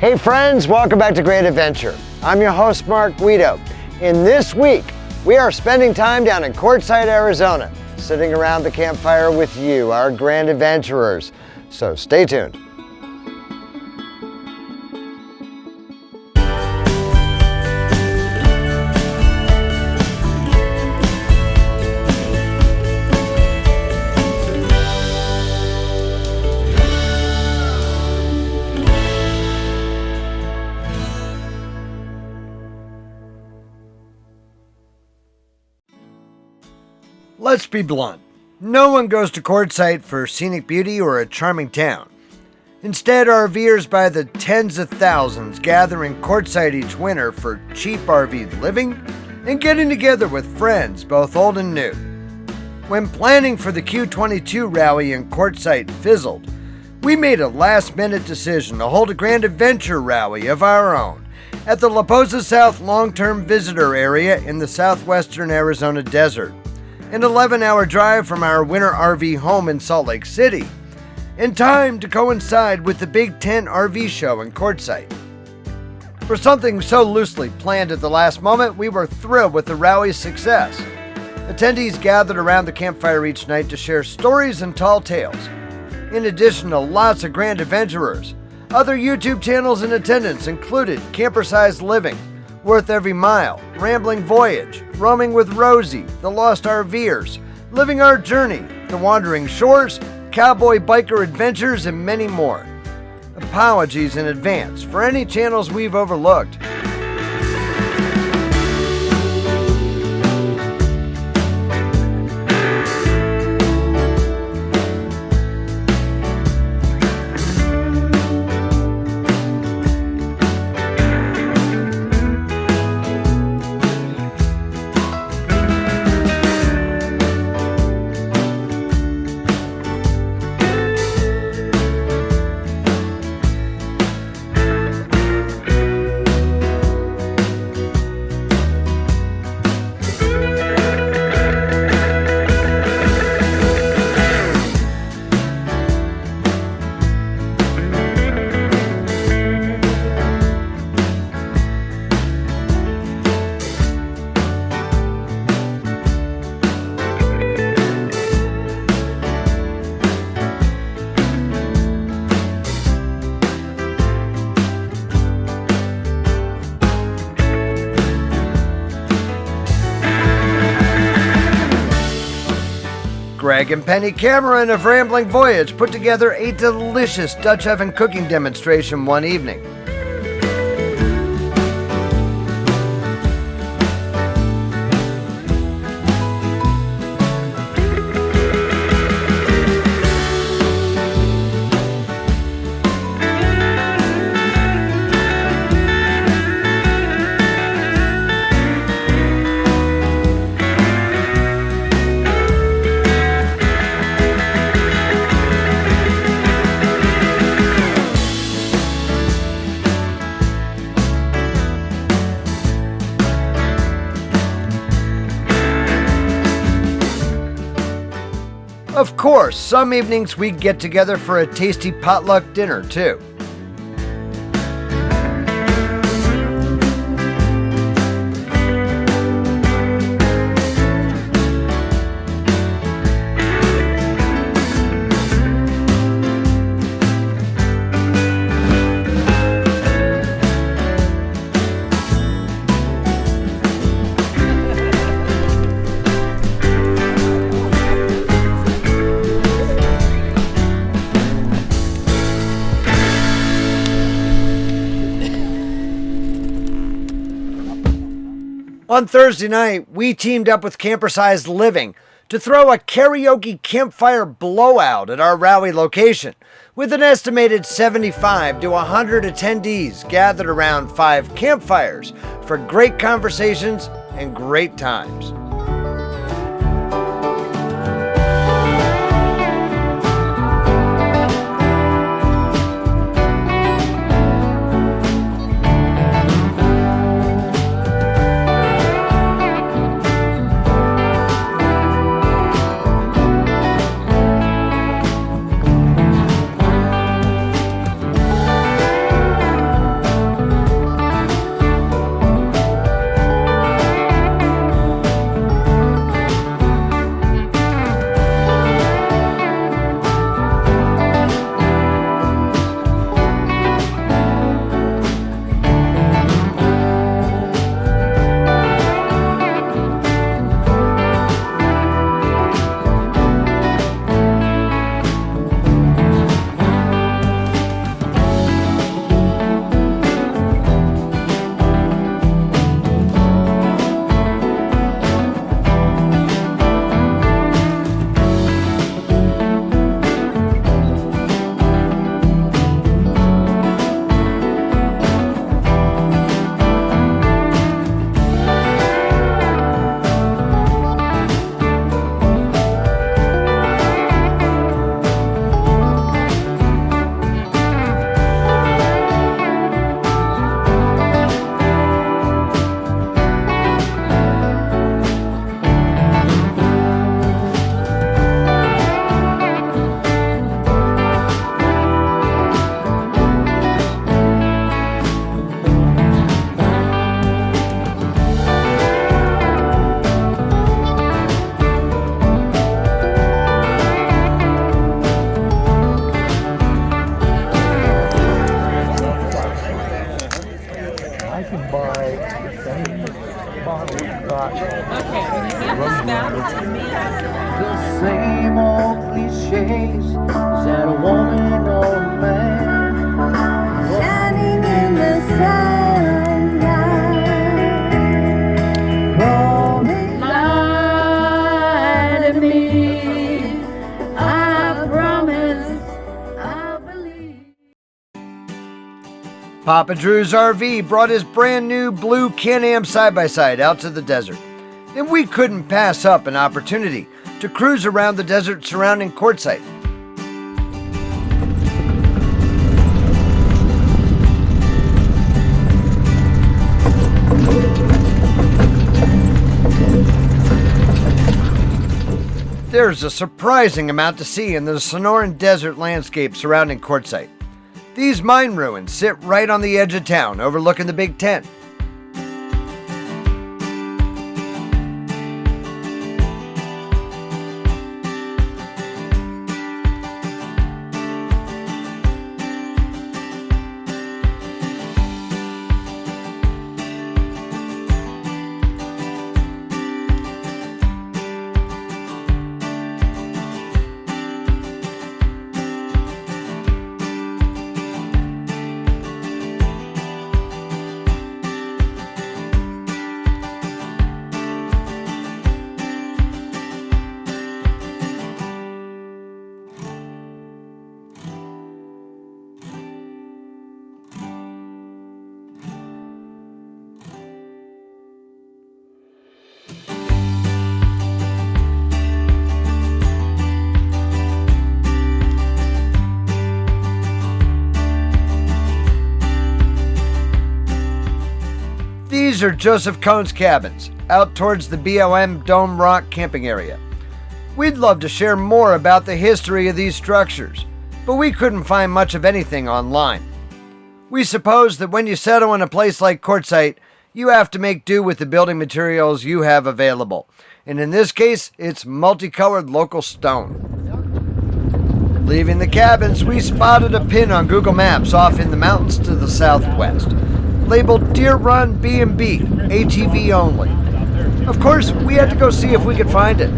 Hey friends, welcome back to Great Adventure. I'm your host, Mark Guido. In this week, we are spending time down in Quartzsite, Arizona, sitting around the campfire with you, our grand adventurers. So stay tuned. Let's be blunt. No one goes to Quartzsite for scenic beauty or a charming town. Instead, RVers by the tens of thousands gather in Quartzsite each winter for cheap RV living and getting together with friends, both old and new. When planning for the Q22 rally in Quartzsite fizzled, we made a last-minute decision to hold a grand adventure rally of our own at the La Posa South long-term visitor area in the southwestern Arizona desert. An 11-hour drive from our winter RV home in Salt Lake City, in time to coincide with the Big Tent RV show in Quartzsite. For something so loosely planned at the last moment, we were thrilled with the rally's success. Attendees gathered around the campfire each night to share stories and tall tales. In addition to lots of grand adventurers, other YouTube channels in attendance included Camper-Sized Living, Worth Every Mile, Rambling Voyage, Roaming with Rosie, The Lost RVers, Living Our Journey, The Wandering Shores, Cowboy Biker Adventures, and many more. Apologies in advance for any channels we've overlooked. Greg and Penny Cameron of Rambling Voyage put together a delicious Dutch oven cooking demonstration one evening. Of course, some evenings we get together for a tasty potluck dinner too. On Thursday night, we teamed up with Camper-Sized Living to throw a karaoke campfire blowout at our rally location, with an estimated 75 to 100 attendees gathered around 5 campfires for great conversations and great times. Papa Drew's RV brought his brand new blue Can-Am side-by-side out to the desert, and we couldn't pass up an opportunity to cruise around the desert surrounding Quartzsite. There's a surprising amount to see in the Sonoran desert landscape surrounding Quartzsite. These mine ruins sit right on the edge of town, overlooking the Big Ten. These are Joseph Cohn's cabins, out towards the BLM Dome Rock camping area. We'd love to share more about the history of these structures, but we couldn't find much of anything online. We suppose that when you settle in a place like Quartzsite, you have to make do with the building materials you have available, and in this case, it's multicolored local stone. Leaving the cabins, we spotted a pin on Google Maps off in the mountains to the southwest, labeled Deer Run B&B, ATV only. Of course, we had to go see if we could find it.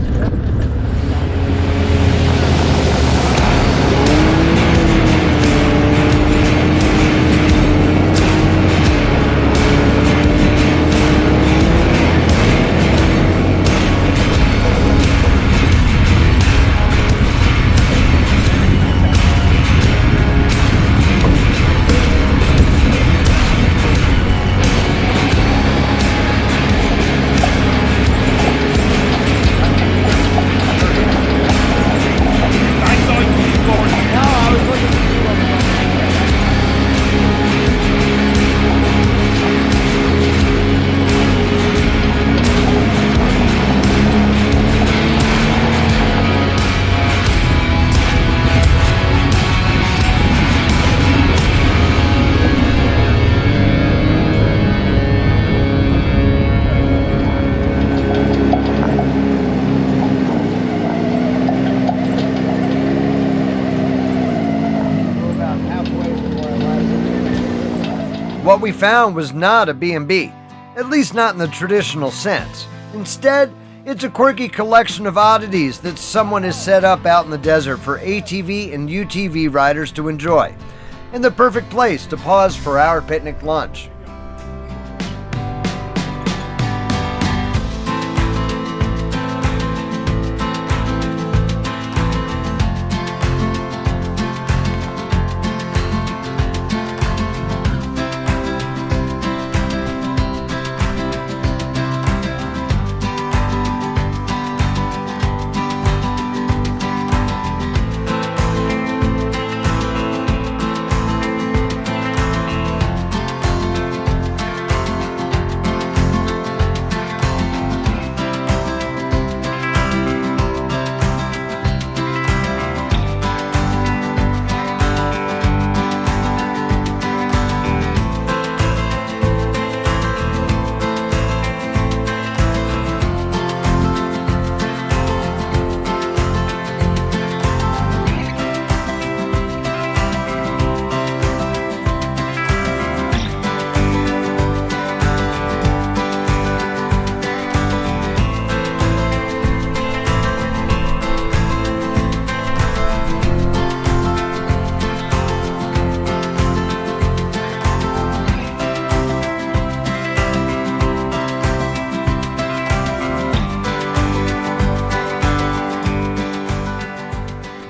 What we found was not a B&B, at least not in the traditional sense. Instead, it's a quirky collection of oddities that someone has set up out in the desert for ATV and UTV riders to enjoy, and the perfect place to pause for our picnic lunch.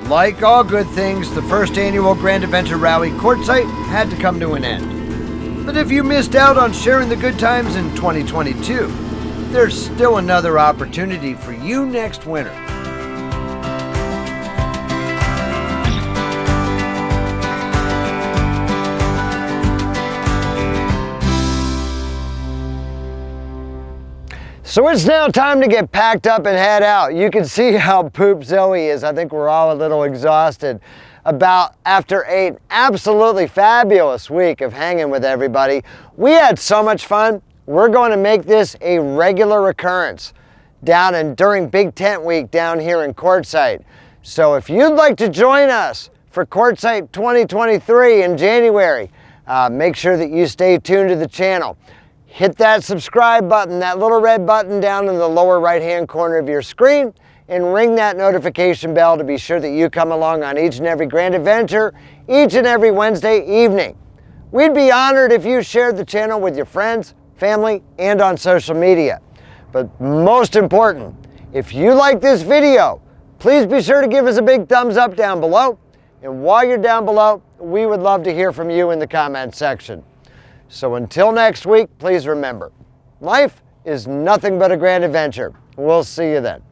Like all good things, the first annual Grand Adventure Rally Quartzsite had to come to an end. But if you missed out on sharing the good times in 2022, there's still another opportunity for you next winter. So it's now time to get packed up and head out. You can see how pooped Zoe is. I think we're all a little exhausted after an absolutely fabulous week of hanging with everybody. We had so much fun. We're going to make this a regular occurrence during Big Tent Week down here in Quartzsite. So if you'd like to join us for Quartzsite 2023 in January, make sure that you stay tuned to the channel. Hit that subscribe button, that little red button down in the lower right-hand corner of your screen, and ring that notification bell to be sure that you come along on each and every grand adventure, each and every Wednesday evening. We'd be honored if you shared the channel with your friends, family, and on social media. But most important, if you like this video, please be sure to give us a big thumbs up down below. And while you're down below, we would love to hear from you in the comments section. So until next week, please remember, life is nothing but a grand adventure. We'll see you then.